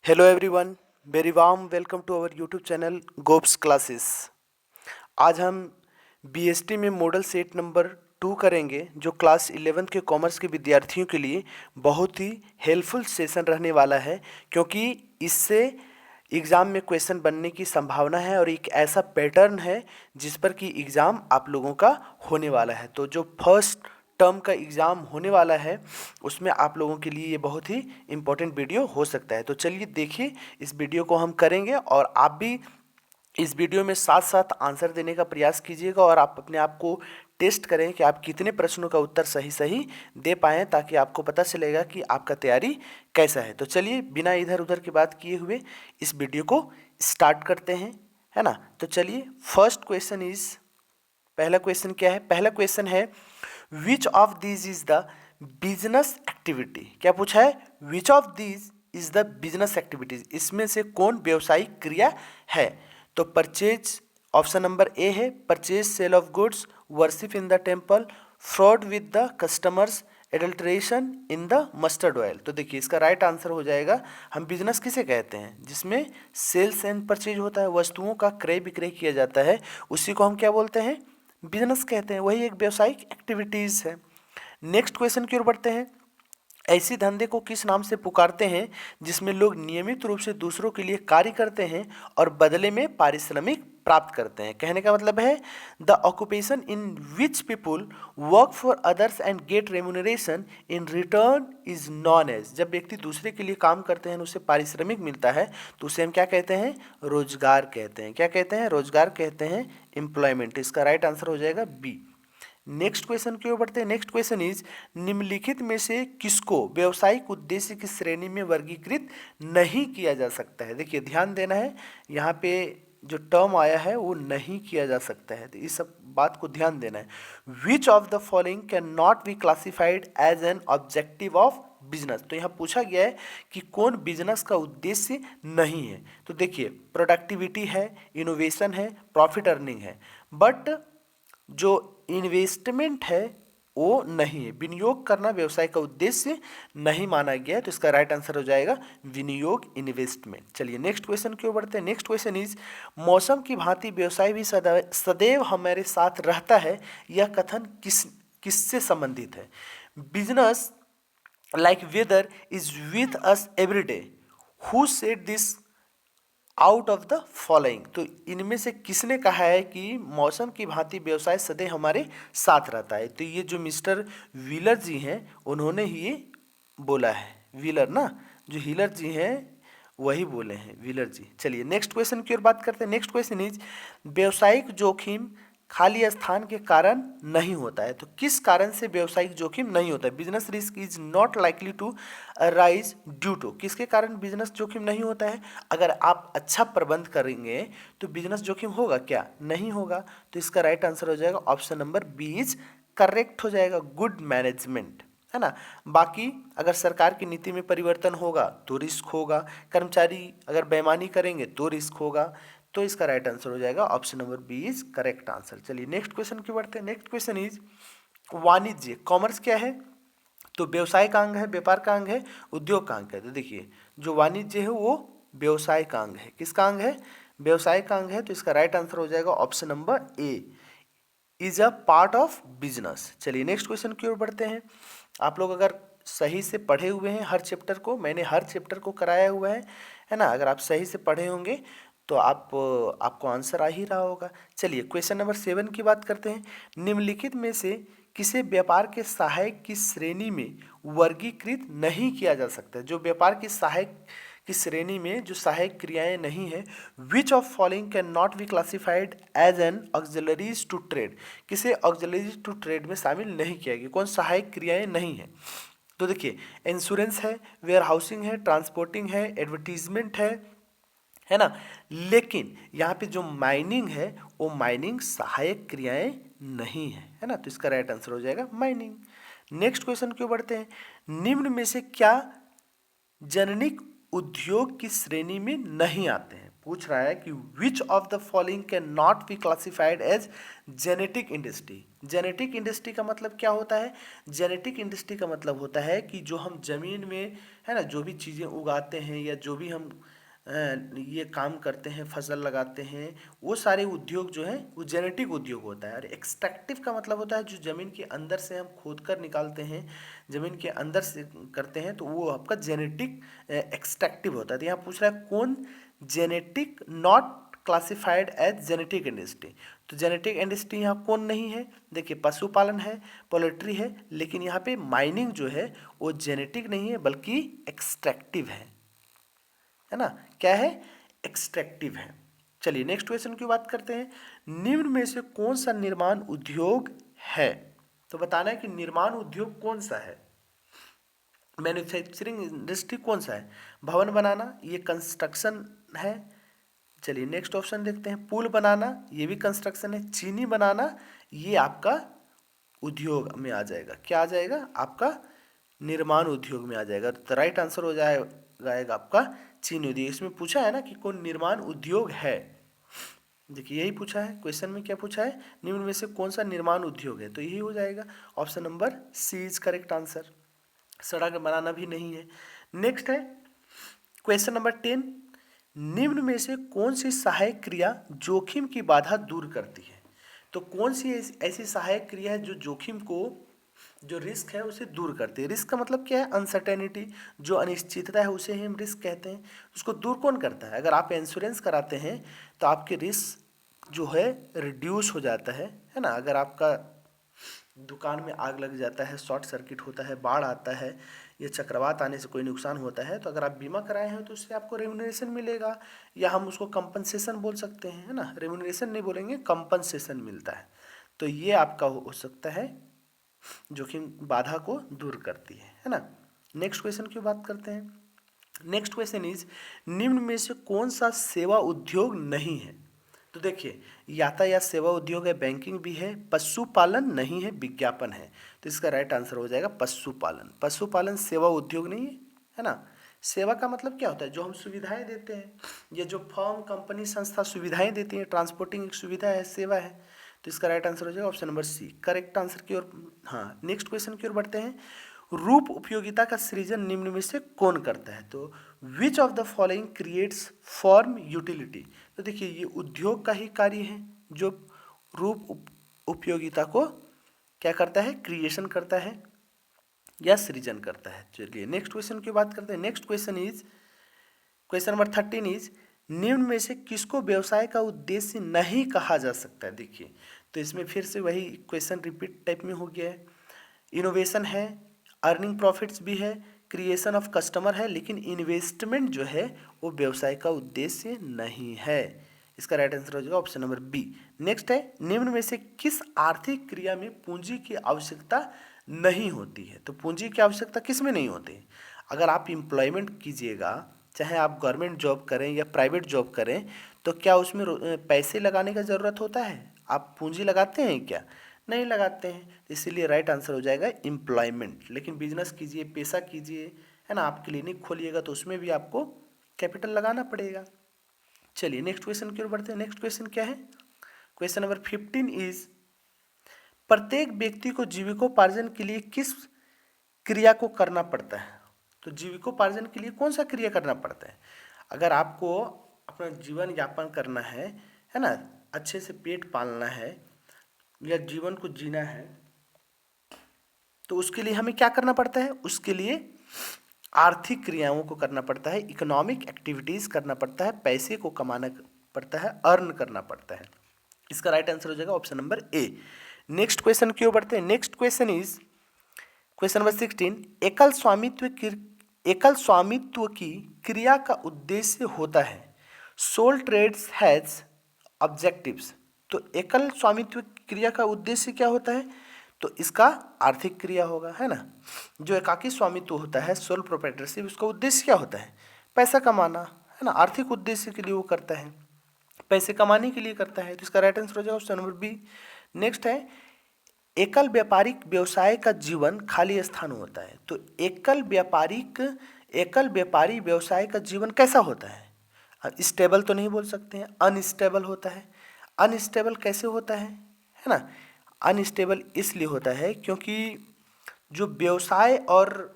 Hello everyone, very warm welcome to our YouTube channel गोप्स classes. आज हम BST में मॉडल सेट नंबर 2 करेंगे जो क्लास 11 के कॉमर्स के विद्यार्थियों के लिए बहुत ही हेल्पफुल सेशन रहने वाला है, क्योंकि इससे एग्ज़ाम में क्वेश्चन बनने की संभावना है और एक ऐसा पैटर्न है जिस पर कि एग्ज़ाम आप लोगों का होने वाला है। तो जो फर्स्ट टर्म का एग्ज़ाम होने वाला है उसमें आप लोगों के लिए ये बहुत ही इम्पोर्टेंट वीडियो हो सकता है। तो चलिए देखिए, इस वीडियो को हम करेंगे और आप भी इस वीडियो में साथ साथ आंसर देने का प्रयास कीजिएगा और आप अपने आप को टेस्ट करें कि आप कितने प्रश्नों का उत्तर सही सही दे पाएँ, ताकि आपको पता चलेगा कि आपका तैयारी कैसा है। तो चलिए बिना इधर उधर की बात किए हुए इस वीडियो को स्टार्ट करते हैं, है ना। तो चलिए फर्स्ट क्वेश्चन इज, पहला क्वेश्चन क्या है? पहला क्वेश्चन है which of these is the business activity. क्या पूछा है? Which of these is the business activities, इसमें से कौन व्यवसायिक क्रिया है? तो परचेज, ऑप्शन नंबर ए है purchase sale of goods, worship in the temple, fraud with the customers, adulteration in the mustard oil. तो देखिए इसका राइट आंसर हो जाएगा, हम बिजनेस किसे कहते हैं जिसमें सेल्स एंड परचेज होता है, वस्तुओं का क्रय विक्रय किया जाता है, उसी को हम क्या बोलते हैं? बिजनेस कहते हैं। वही एक व्यावसायिक एक्टिविटीज है। नेक्स्ट क्वेश्चन की ओर बढ़ते हैं। ऐसी धंधे को किस नाम से पुकारते हैं जिसमें लोग नियमित रूप से दूसरों के लिए कार्य करते हैं और बदले में पारिश्रमिक प्राप्त करते हैं? कहने का मतलब है the occupation in which people work for others and get remuneration in return is known as. जब व्यक्ति दूसरे के लिए काम करते हैं उसे पारिश्रमिक मिलता है तो उसे हम क्या कहते हैं? रोजगार कहते हैं। क्या कहते हैं? रोजगार कहते हैं, एम्प्लॉयमेंट। इसका राइट आंसर हो जाएगा बी। नेक्स्ट क्वेश्चन की ओर बढ़ते हैं। नेक्स्ट क्वेश्चन इज निम्नलिखित में से किसको व्यावसायिक उद्देश्य की श्रेणी में वर्गीकृत नहीं किया जा सकता है? देखिए ध्यान देना है, यहाँ पे जो टर्म आया है वो नहीं किया जा सकता है, तो इस सब बात को ध्यान देना है। Which of the following can not be classified as an objective of business. तो यहाँ पूछा गया है कि कौन बिजनेस का उद्देश्य नहीं है। तो देखिए प्रोडक्टिविटी है, इनोवेशन है, प्रॉफिट अर्निंग है, बट जो इन्वेस्टमेंट है वो नहीं है। विनियोग करना व्यवसाय का उद्देश्य नहीं माना गया है, तो इसका राइट आंसर हो जाएगा विनियोग, इन्वेस्टमेंट। चलिए नेक्स्ट क्वेश्चन की ओर बढ़ते हैं। नेक्स्ट क्वेश्चन इज मौसम की भांति व्यवसाय भी सदैव हमारे साथ रहता है, यह कथन किससे संबंधित है? Business like weather is with us every day, who said this out of the following. तो इनमें से किसने कहा है कि मौसम की भांति व्यवसाय सदैव हमारे साथ रहता है? तो ये जो मिस्टर व्हीलर जी हैं उन्होंने ही ये बोला है। व्हीलर ना, जो व्हीलर जी हैं वही बोले हैं, व्हीलर जी। चलिए नेक्स्ट क्वेश्चन की ओर बात करते हैं। नेक्स्ट क्वेश्चन इज व्यवसायिक जोखिम खाली स्थान के कारण नहीं होता है। तो किस कारण से व्यवसायिक जोखिम नहीं होता है? Business risk is not likely to arise due to. किसके कारण बिजनेस जोखिम नहीं होता है? अगर आप अच्छा प्रबंध करेंगे तो बिजनेस जोखिम होगा क्या? नहीं होगा। तो इसका राइट आंसर हो जाएगा option number B is correct हो जाएगा, गुड मैनेजमेंट, है ना। बाकी अगर सरकार की नीति में परिवर्तन होगा तो रिस्क होगा, कर्मचारी अगर बेईमानी करेंगे तो रिस्क होगा। तो इसका राइट आंसर हो जाएगा option number B is correct answer. चलिए नेक्स्ट क्वेश्चन की बढ़ते हैं। नेक्स्ट क्वेश्चन इज वाणिज्य, कॉमर्स क्या है? तो व्यवसाय का अंग है, व्यापार का अंग है, उद्योग का अंग है। तो देखिए जो वाणिज्य है वो व्यवसाय का अंग है। किसका अंग है? व्यवसाय का अंग है। तो इसका राइट आंसर हो जाएगा option number A is a part of business. चलिए नेक्स्ट क्वेश्चन की ओर बढ़ते हैं। आप लोग अगर सही से पढ़े हुए हैं हर चैप्टर को, मैंने हर चैप्टर को कराया हुआ है ना। अगर आप सही से पढ़े होंगे तो आपको आंसर आ ही रहा होगा। चलिए क्वेश्चन नंबर 7 की बात करते हैं। निम्नलिखित में से किसे व्यापार के सहायक की श्रेणी में वर्गीकृत नहीं किया जा सकता? जो व्यापार की सहायक की श्रेणी में जो सहायक क्रियाएं नहीं है, which of following can not be classified as an auxiliaries to trade. किसे ऑक्सिलरीज टू ट्रेड में शामिल नहीं किया गया? कौन सहायक क्रियाएं नहीं है? तो देखिए इंश्योरेंस है, वेयर हाउसिंग है, ट्रांसपोर्टिंग है, एडवर्टीजमेंट है ना। लेकिन यहाँ पे जो माइनिंग है वो माइनिंग सहायक क्रियाएं नहीं है ना। तो इसका राइट आंसर हो जाएगा माइनिंग। नेक्स्ट क्वेश्चन क्यों बढ़ते हैं। निम्न में से क्या जननिक उद्योग की श्रेणी में नहीं आते हैं? पूछ रहा है कि which of the following can not be classified as genetic industry. Genetic industry का मतलब क्या होता है? जेनेटिक इंडस्ट्री का मतलब होता है कि जो हम जमीन में है ना, जो भी चीज़ें उगाते हैं या जो भी हम ये काम करते हैं, फसल लगाते हैं, वो सारे उद्योग जो हैं वो जेनेटिक उद्योग होता है। और एक्सट्रैक्टिव का मतलब होता है जो ज़मीन के अंदर से हम खोद कर निकालते हैं, ज़मीन के अंदर से करते हैं, तो वो आपका जेनेटिक एक्सट्रैक्टिव होता है। तो यहाँ पूछ रहा है कौन genetic not classified as genetic industry. तो जेनेटिक इंडस्ट्री यहाँ कौन नहीं है? देखिए, पशुपालन है, पोल्ट्री है, लेकिन यहाँ पे माइनिंग जो है वो जेनेटिक नहीं है बल्कि एक्सट्रैक्टिव है ना। क्या है? एक्सट्रैक्टिव है। चलिए नेक्स्ट क्वेश्चन की बात करते हैं। निम्न में से कौन सा निर्माण उद्योग है? तो बताना है कि निर्माण उद्योग कौन सा है, मैन्युफैक्चरिंग इंडस्ट्री कौन सा है? भवन बनाना, ये कंस्ट्रक्शन है। चलिए नेक्स्ट ऑप्शन देखते हैं। पुल बनाना, ये भी कंस्ट्रक्शन है। चीनी बनाना, ये आपका उद्योग में आ जाएगा। क्या आ जाएगा? आपका निर्माण उद्योग में आ जाएगा। तो राइट आंसर हो जाएगा आपका चीनी उद्योग। इसमें पूछा है ना कि कौन निर्माण उद्योग है। देखिए यही पूछा है क्वेश्चन में। क्या पूछा है? निम्न में से कौन सा निर्माण उद्योग है, तो यही हो जाएगा। Option number C is correct answer. सड़क बनाना भी नहीं है। नेक्स्ट है क्वेश्चन नंबर 10। निम्न में से कौन सी सहायक क्रिया जोखिम की बाधा दूर करती है? तो कौन सी ऐसी सहायक क्रिया है जो जोखिम को, जो रिस्क है उसे दूर करती है? रिस्क का मतलब क्या है? अनसर्टेनिटी, जो अनिश्चितता है उसे ही हम रिस्क कहते हैं। उसको दूर कौन करता है? अगर आप इंश्योरेंस कराते हैं तो आपके रिस्क जो है रिड्यूस हो जाता है ना। अगर आपका दुकान में आग लग जाता है, शॉर्ट सर्किट होता है, बाढ़ आता है या चक्रवात आने से कोई नुकसान होता है, तो अगर आप बीमा कराए हैं तो उससे आपको रेम्यूनरेशन मिलेगा, या हम उसको कंपनसेशन बोल सकते हैं, है ना। रेम्यूनरेशन नहीं बोलेंगे, कंपनसेशन मिलता है। तो ये आपका हो सकता है जोखिम बाधा को दूर करती है ना। नेक्स्ट क्वेश्चन की बात करते हैं। नेक्स्ट क्वेश्चन इज निम्न में से कौन सा सेवा उद्योग नहीं है? तो देखिए, यातायात सेवा उद्योग है, बैंकिंग भी है, पशुपालन नहीं है, विज्ञापन है। तो इसका राइट आंसर हो जाएगा पशुपालन। पशुपालन सेवा उद्योग नहीं है ना। सेवा का मतलब क्या होता है? जो हम सुविधाएं देते हैं, ये जो फर्म, कंपनी, संस्था सुविधाएं देती है, ट्रांसपोर्टिंग एक सुविधा है, सेवा है। तो इसका राइट आंसर हो जाएगा option number C. Correct answer की ओर, हाँ नेक्स्ट क्वेश्चन की ओर बढ़ते हैं। रूप उपयोगिता का सृजन निम्न में से कौन करता है? तो विच of the following creates form utility. तो देखिए, ये उद्योग का ही कार्य है जो रूप उपयोगिता को क्या करता है? क्रिएशन करता है या सृजन करता है। चलिए नेक्स्ट क्वेश्चन की बात करते हैं। Next question is question number 13 is निम्न में से किसको व्यवसाय का उद्देश्य नहीं कहा जा सकता है? देखिए, तो इसमें फिर से वही क्वेश्चन रिपीट टाइप में हो गया है। इनोवेशन है, अर्निंग प्रॉफिट्स भी है, क्रिएशन ऑफ कस्टमर है, लेकिन इन्वेस्टमेंट जो है वो व्यवसाय का उद्देश्य नहीं है। इसका राइट आंसर हो जाएगा ऑप्शन नंबर बी। नेक्स्ट है निम्न में से किस आर्थिक क्रिया में पूंजी की आवश्यकता नहीं होती है? तो पूंजी की आवश्यकता किस में नहीं होती? अगर आप एम्प्लॉयमेंट कीजिएगा, चाहे आप गवर्नमेंट जॉब करें या प्राइवेट जॉब करें, तो क्या उसमें पैसे लगाने का ज़रूरत होता है? आप पूंजी लगाते हैं क्या? नहीं लगाते हैं। इसीलिए राइट आंसर हो जाएगा एम्प्लॉयमेंट। लेकिन बिजनेस कीजिए, पैसा कीजिए, है ना, आप क्लिनिक खोलिएगा तो उसमें भी आपको कैपिटल लगाना पड़ेगा। चलिए नेक्स्ट क्वेश्चन की ओर बढ़ते हैं। नेक्स्ट क्वेश्चन क्या है? क्वेश्चन नंबर 15 इज प्रत्येक व्यक्ति को जीविकोपार्जन के लिए किस क्रिया को करना पड़ता है? तो जीविकोपार्जन के लिए कौन सा क्रिया करना पड़ता है? अगर आपको अपना जीवन यापन करना है ना, अच्छे से पेट पालना है या जीवन को जीना है, तो उसके लिए हमें क्या करना पड़ता है? उसके लिए आर्थिक क्रियाओं को करना पड़ता है, इकोनॉमिक एक्टिविटीज़ करना पड़ता है, पैसे को कमाना पड़ता है, अर्न करना पड़ता है। इसका राइट आंसर हो जाएगा option number A. Next question क्यों बढ़ते हैं? Next question is question number 16। एकल स्वामित्व की क्रिया का उद्देश्य होता है। Sole trades has objectives. तो एकल स्वामित्व क्रिया का उद्देश्य क्या होता है? तो इसका आर्थिक क्रिया होगा, है ना। जो एकाकी स्वामित्व होता है, सोल प्रोप्राइटरशिप, उसका उद्देश्य क्या होता है? पैसा कमाना, है ना। आर्थिक उद्देश्य के लिए वो करता है, पैसे कमाने के लिए करता है। तो इसका राइट आंसर हो जाएगा ऑप्शन नंबर बी। नेक्स्ट है एकल व्यापारिक व्यवसाय का जीवन खाली स्थान होता है। तो एकल व्यापारी व्यवसाय का जीवन कैसा होता है? स्टेबल तो नहीं बोल सकते हैं, अनस्टेबल होता है। अनस्टेबल कैसे होता है ना? अनस्टेबल इसलिए होता है क्योंकि जो व्यवसाय और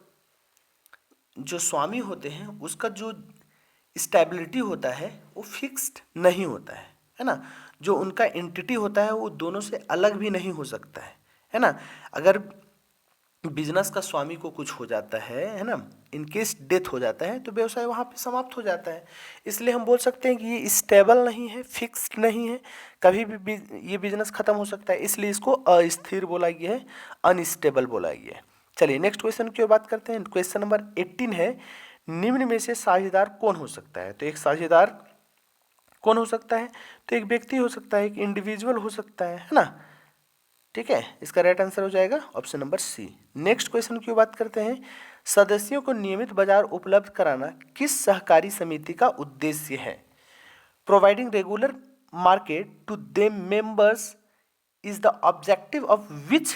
जो स्वामी होते हैं उसका जो स्टेबिलिटी होता है वो फिक्स्ड नहीं होता है ना? जो उनका एंटिटी होता है वो दोनों से अलग भी नहीं हो सकता है ना? अगर बिजनेस का स्वामी को कुछ हो जाता है ना, इन केस डेथ हो जाता है, तो व्यवसाय वहाँ पे समाप्त हो जाता है। इसलिए हम बोल सकते हैं कि ये स्टेबल नहीं है, फिक्स्ड नहीं है, कभी भी ये बिजनेस खत्म हो सकता है, इसलिए इसको अस्थिर बोला गया है, अनस्टेबल बोला गया है। चलिए नेक्स्ट क्वेश्चन की बात करते हैं। क्वेश्चन नंबर 18 है, निम्न में से साझेदार कौन हो सकता है? तो एक साझेदार कौन हो सकता है? तो एक व्यक्ति हो सकता है, एक इंडिविजुअल हो सकता है ना? ठीक है, इसका राइट आंसर हो जाएगा option number C. Next question की बात करते हैं, सदस्यों को नियमित बाजार उपलब्ध कराना किस सहकारी समिति का उद्देश्य है? Providing regular market to them members is the objective of which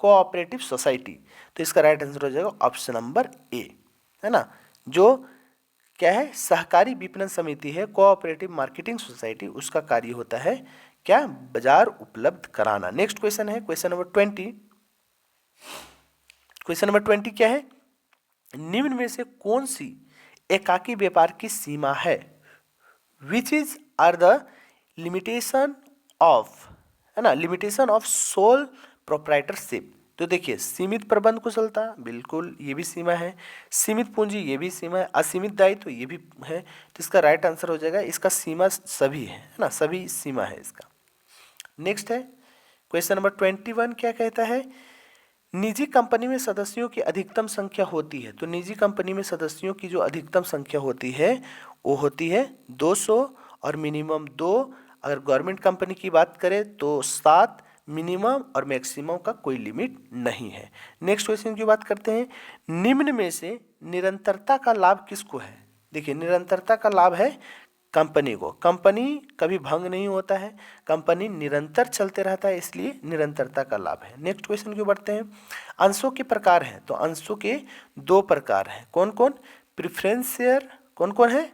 cooperative society? तो इसका राइट आंसर हो जाएगा ऑप्शन नंबर ए, है ना? जो क्या है, सहकारी विपणन समिति है, कोऑपरेटिव मार्केटिंग सोसाइटी, उसका कार्य होता है क्या? बाजार उपलब्ध कराना। नेक्स्ट क्वेश्चन है क्वेश्चन नंबर 20। क्वेश्चन नंबर 20 क्या है? निम्न में से कौन सी एकाकी व्यापार की सीमा है? Which is are the limitation of, है ना, लिमिटेशन ऑफ सोल प्रोप्राइटरशिप? तो देखिए, सीमित प्रबंध कुशलता, बिल्कुल ये भी सीमा है। सीमित पूंजी, ये भी सीमा है। असीमित दायित्व, ये भी है। तो इसका राइट आंसर हो जाएगा, इसका सीमा सभी है ना, सभी सीमा है इसका। नेक्स्ट है क्वेश्चन नंबर 21 क्या कहता है? निजी कंपनी में सदस्यों की अधिकतम संख्या होती है। तो निजी कंपनी में सदस्यों की जो अधिकतम संख्या होती है वो होती है 200 और मिनिमम 2। अगर गवर्नमेंट कंपनी की बात करें तो 7, मिनिमम और मैक्सिमम का कोई लिमिट नहीं है। नेक्स्ट क्वेश्चन की बात करते हैं, निम्न में से निरंतरता का लाभ किसको है? देखिए, निरंतरता का लाभ है कंपनी को। कंपनी कभी भंग नहीं होता है, कंपनी निरंतर चलते रहता है, इसलिए निरंतरता का लाभ है। नेक्स्ट क्वेश्चन की बढ़ते हैं, अंशों के प्रकार हैं। तो अंशों के 2 प्रकार हैं, कौन कौन? प्रेफरेंस शेयर, कौन कौन है?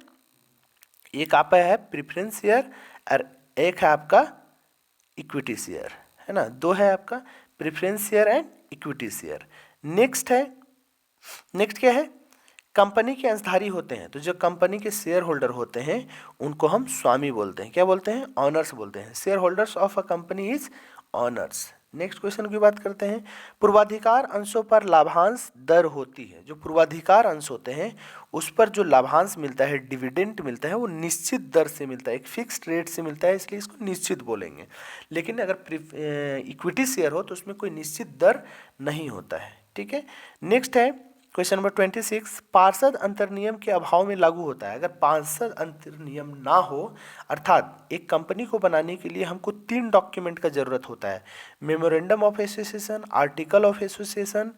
एक आपका है प्रेफरेंस शेयर और एक है आपका इक्विटी शेयर, है ना? 2 है आपका preference share and equity share. Next है, नेक्स्ट क्या है? कंपनी के अंशधारी होते हैं। तो जो कंपनी के शेयर होल्डर होते हैं उनको हम स्वामी बोलते हैं। क्या बोलते हैं? ऑनर्स बोलते हैं। Share holders of a company is honours. Next question की बात करते हैं, पूर्वाधिकार अंशों पर लाभांश दर होती है। जो पूर्वाधिकार अंश होते हैं उस पर जो लाभांश मिलता है, डिविडेंड मिलता है, वो निश्चित दर से मिलता है, एक फिक्स्ड रेट से मिलता है, इसलिए इसको निश्चित बोलेंगे। लेकिन अगर इक्विटी शेयर हो तो उसमें कोई निश्चित दर नहीं होता है। ठीक है, नेक्स्ट है क्वेश्चन नंबर 26, पार्षद अंतर्नियम के अभाव में लागू होता है। अगर पार्षद अंतर्नियम ना हो, अर्थात एक कंपनी को बनाने के लिए हमको 3 डॉक्यूमेंट का जरूरत होता है, memorandum of association, article of association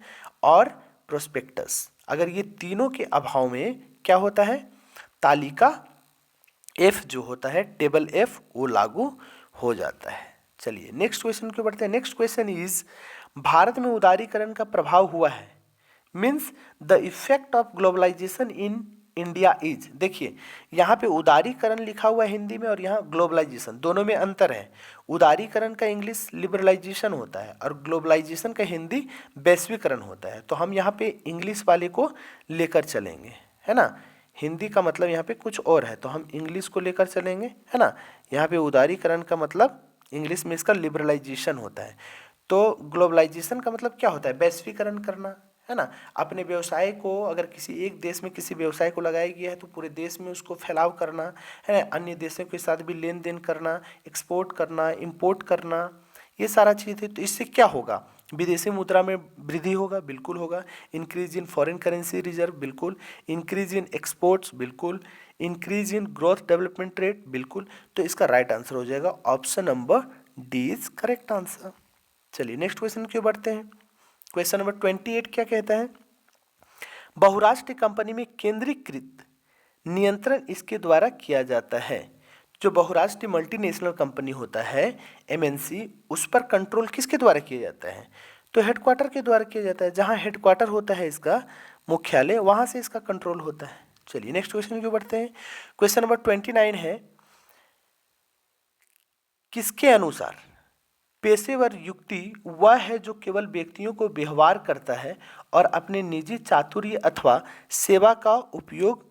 और प्रोस्पेक्टस। अगर ये तीनों के अभाव में क्या होता है? तालिका F जो होता है, टेबल F, वो लागू हो जाता है। चलिए नेक्स्ट क्वेश्चन को बढ़ते हैं। नेक्स्ट क्वेश्चन इज, भारत में उदारीकरण का प्रभाव हुआ है, means the effect of globalisation in India is. देखिए, यहाँ पे उदारीकरण लिखा हुआ है हिंदी में और यहाँ ग्लोबलाइजेशन, दोनों में अंतर है। उदारीकरण का इंग्लिश लिबरलाइजेशन होता है और ग्लोबलाइजेशन का हिंदी वैश्वीकरण होता है। तो हम यहाँ पे इंग्लिश वाले को लेकर चलेंगे, है ना? हिंदी का मतलब यहाँ पे कुछ और है, तो हम इंग्लिश को लेकर चलेंगे, है ना? यहाँ पे उदारीकरण का मतलब इंग्लिश में इसका लिबरलाइजेशन होता है। तो ग्लोबलाइजेशन का मतलब क्या होता है? वैश्वीकरण करना, है ना? अपने व्यवसाय को अगर किसी एक देश में किसी व्यवसाय को लगाया गया है तो पूरे देश में उसको फैलाव करना, है ना? अन्य देशों के साथ भी लेन देन करना, एक्सपोर्ट करना, इंपोर्ट करना, ये सारा चीज़ है। तो इससे क्या होगा? विदेशी मुद्रा में वृद्धि होगा, बिल्कुल होगा। Increase in foreign currency reserve, बिल्कुल। इंक्रीज इन एक्सपोर्ट्स, बिल्कुल। Increase in growth development rate, बिल्कुल। तो इसका राइट आंसर हो जाएगा option number D is correct answer. चलिए नेक्स्ट क्वेश्चन की बढ़ते हैं। क्वेश्चन नंबर 28 क्या कहता है? बहुराष्ट्रीय कंपनी में केंद्रीकृत नियंत्रण इसके द्वारा किया जाता है। जो बहुराष्ट्रीय मल्टीनेशनल कंपनी होता है, एमएनसी, उस पर कंट्रोल किसके द्वारा किया जाता है? तो हेडक्वार्टर के द्वारा किया जाता है। जहाँ हेडक्वार्टर होता है इसका मुख्यालय, वहाँ से इसका कंट्रोल होता है। चलिए नेक्स्ट क्वेश्चन की ओर बढ़ते हैं। क्वेश्चन नंबर 29 है, किसके अनुसार पेशेवर युक्ति वह है जो केवल व्यक्तियों को व्यवहार करता है और अपने निजी चातुर्य अथवा सेवा का उपयोग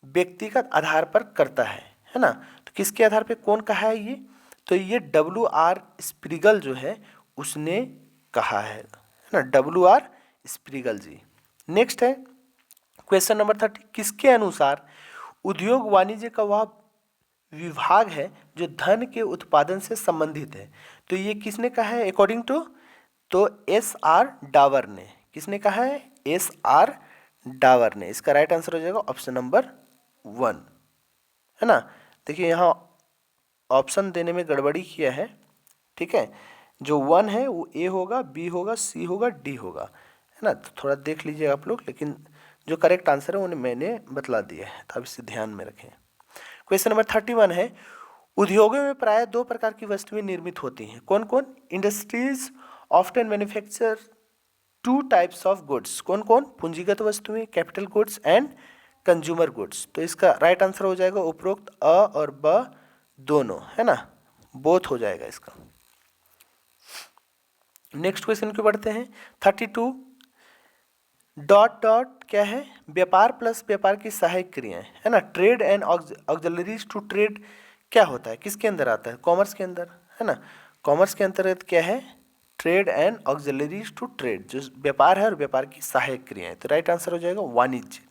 व्यक्तिगत आधार पर करता है ना। तो किसके आधार पे कौन कहा है ये? तो ये WR स्प्रिगल जो है उसने कहा है ना, WR स्प्रिगल जी। नेक्स्ट है क्वेश्चन नंबर 30, किसके अनुसार उद्योग वाणिज्य का वह विभाग है जो धन के उत्पादन से संबंधित है? तो ये किसने कहा है अकॉर्डिंग टू? तो SR डावर ने। किसने कहा है? SR डावर ने। इसका राइट आंसर हो जाएगा ऑप्शन नंबर 1, है ना। देखिए यहाँ ऑप्शन देने में गड़बड़ी किया है, ठीक है। जो 1 है वो A होगा, B होगा, C होगा, D होगा, है ना। तो थोड़ा देख लीजिए आप लोग, लेकिन जो करेक्ट आंसर है उन्हें मैंने बतला दिया है, तो आप इसे ध्यान में रखें। क्वेश्चन नंबर 31 है, उद्योगों में प्राय 2 प्रकार की वस्तुएं निर्मित होती हैं। कौन कौन? Industries often manufacture 2 types of goods. कौन कौन? पूंजीगत वस्तुएं, capital goods and consumer goods. तो इसका राइट आंसर हो जाएगा उपरोक्त अ और ब दोनों, है ना, बोथ हो जाएगा इसका। नेक्स्ट क्वेश्चन की बढ़ते हैं। 32 डॉट डॉट क्या है? व्यापार प्लस व्यापार की सहायक क्रियाएं, है ना। Trade and auxiliaries to trade क्या होता है? किसके अंदर आता है? कॉमर्स के अंदर, है ना। कॉमर्स के अंतर्गत क्या है? Trade and auxiliaries to trade, जो व्यापार है और व्यापार की सहायक क्रियाएं। तो राइट आंसर हो जाएगा वाणिज्य।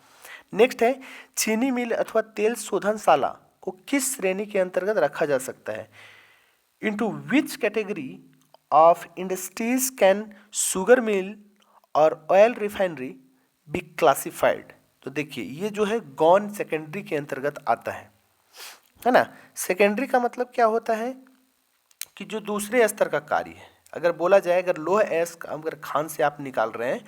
नेक्स्ट है, चीनी मिल अथवा तेल शोधनशाला को किस श्रेणी के अंतर्गत रखा जा सकता है? Into which category of industries cane sugar mill और ऑयल रिफाइनरी बी क्लासिफाइड? तो देखिए ये जो है गौण सेकेंडरी के अंतर्गत आता है ना। सेकेंडरी का मतलब क्या होता है कि जो दूसरे स्तर का कार्य है, अगर बोला जाए अगर लोह अयस्क अगर खान से आप निकाल रहे हैं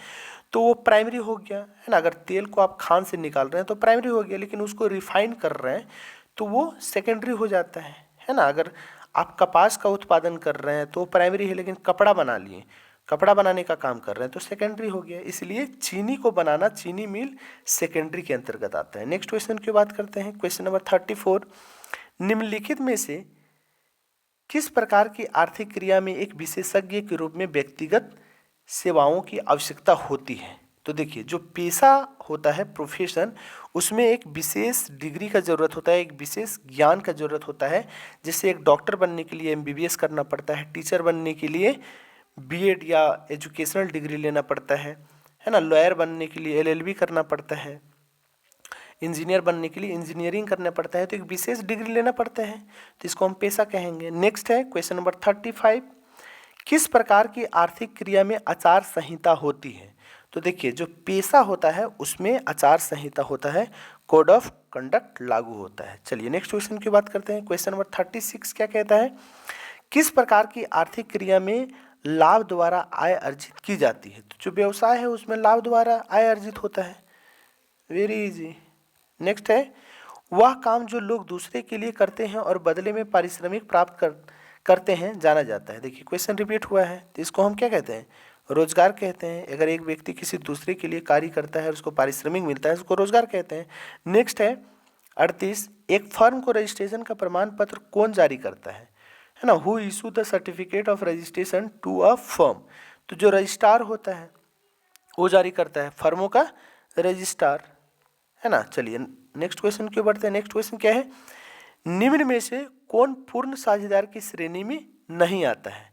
तो वो प्राइमरी हो गया, है ना। अगर तेल को आप खान से निकाल रहे हैं तो प्राइमरी हो गया, लेकिन उसको रिफाइन कर रहे हैं तो वो सेकेंडरी हो जाता है ना। अगर आप कपास का उत्पादन कर रहे हैं तो प्राइमरी है, लेकिन कपड़ा बना लिए, कपड़ा बनाने का काम कर रहे हैं तो सेकेंडरी हो गया। इसलिए चीनी को बनाना, चीनी मिल सेकेंडरी के अंतर्गत आता है। नेक्स्ट क्वेश्चन की बात करते हैं। क्वेश्चन नंबर 34, निम्नलिखित में से किस प्रकार की आर्थिक क्रिया में एक विशेषज्ञ के रूप में व्यक्तिगत सेवाओं की आवश्यकता होती है? तो देखिए जो पेशा होता है, प्रोफेशन, उसमें एक विशेष डिग्री का ज़रूरत होता है, एक विशेष ज्ञान का ज़रूरत होता है। जैसे एक डॉक्टर बनने के लिए MBBS करना पड़ता है, टीचर बनने के लिए B.Ed या एजुकेशनल डिग्री लेना पड़ता है ना। लॉयर बनने के लिए LLB करना पड़ता है, इंजीनियर बनने के लिए इंजीनियरिंग करना पड़ता है, तो एक विशेष डिग्री लेना पड़ता है, तो इसको हम पेशा कहेंगे। नेक्स्ट है क्वेश्चन नंबर 35, किस प्रकार की आर्थिक क्रिया में आचार संहिता होती है? तो देखिए जो पेशा होता है उसमें आचार संहिता होता है, कोड ऑफ कंडक्ट लागू होता है। चलिए नेक्स्ट क्वेश्चन की बात करते हैं। क्वेश्चन नंबर 36 क्या कहता है? किस प्रकार की आर्थिक क्रिया में लाभ द्वारा आय अर्जित की जाती है? तो जो व्यवसाय है उसमें लाभ द्वारा आय अर्जित होता है, वेरी इजी। नेक्स्ट है, वह काम जो लोग दूसरे के लिए करते हैं और बदले में पारिश्रमिक प्राप्त करते हैं जाना जाता है। देखिए क्वेश्चन रिपीट हुआ है, तो इसको हम क्या कहते हैं? रोजगार कहते हैं। अगर एक व्यक्ति किसी दूसरे के लिए कार्य करता है और उसको पारिश्रमिक मिलता है, उसको रोजगार कहते हैं। नेक्स्ट है 38, एक फर्म को रजिस्ट्रेशन का प्रमाण पत्र कौन जारी करता है ना। Who issue the certificate of registration to a firm? तो जो रजिस्ट्रार होता है वो जारी करता है, फर्मों का रजिस्ट्रार, है ना। चलिए नेक्स्ट क्वेश्चन क्यों बढ़ते हैं। नेक्स्ट क्वेश्चन क्या है? निम्न में से कौन पूर्ण साझेदार की श्रेणी में नहीं आता है?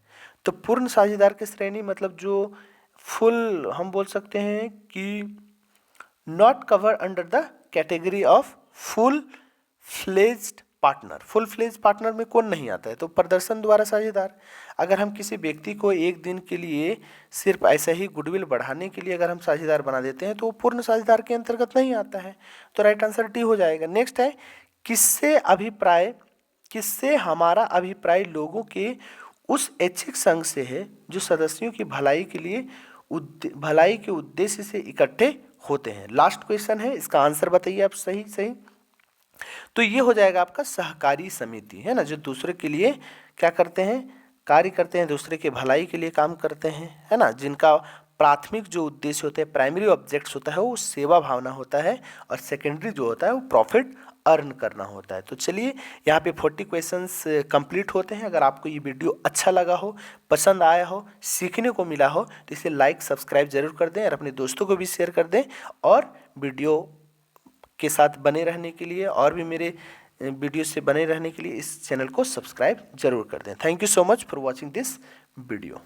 तो पूर्ण साझेदार की श्रेणी मतलब जो फुल, हम बोल सकते हैं कि not cover under the category of full fledged partner. Full fledge partner में कौन नहीं आता है? तो प्रदर्शन द्वारा साझेदार। अगर हम किसी व्यक्ति को एक दिन के लिए सिर्फ ऐसा ही गुडविल बढ़ाने के लिए अगर हम साझेदार बना देते हैं तो वो पूर्ण साझेदार के अंतर्गत नहीं आता है, तो राइट आंसर डी हो जाएगा। नेक्स्ट है, किससे हमारा अभिप्राय लोगों के उस ऐच्छिक संघ से है जो सदस्यों की भलाई के उद्देश्य से इकट्ठे होते हैं। लास्ट क्वेश्चन है, इसका आंसर बताइए आप सही। तो ये हो जाएगा आपका सहकारी समिति, है ना, जो दूसरे के लिए क्या करते हैं? कार्य करते हैं, दूसरे के भलाई के लिए काम करते हैं, है ना, जिनका प्राथमिक जो उद्देश्य होते हैं, प्राइमरी ऑब्जेक्ट्स होता है वो सेवा भावना होता है, और सेकेंडरी जो होता है वो प्रॉफिट अर्न करना होता है। तो चलिए यहाँ पे 40 क्वेश्चंस कंप्लीट होते हैं। अगर आपको ये वीडियो अच्छा लगा हो, पसंद आया हो, सीखने को मिला हो, तो इसे लाइक सब्सक्राइब जरूर कर दें और अपने दोस्तों को भी शेयर कर दें। और वीडियो के साथ बने रहने के लिए और भी मेरे वीडियो से बने रहने के लिए इस चैनल को सब्सक्राइब जरूर कर दें। Thank you so much for watching this video.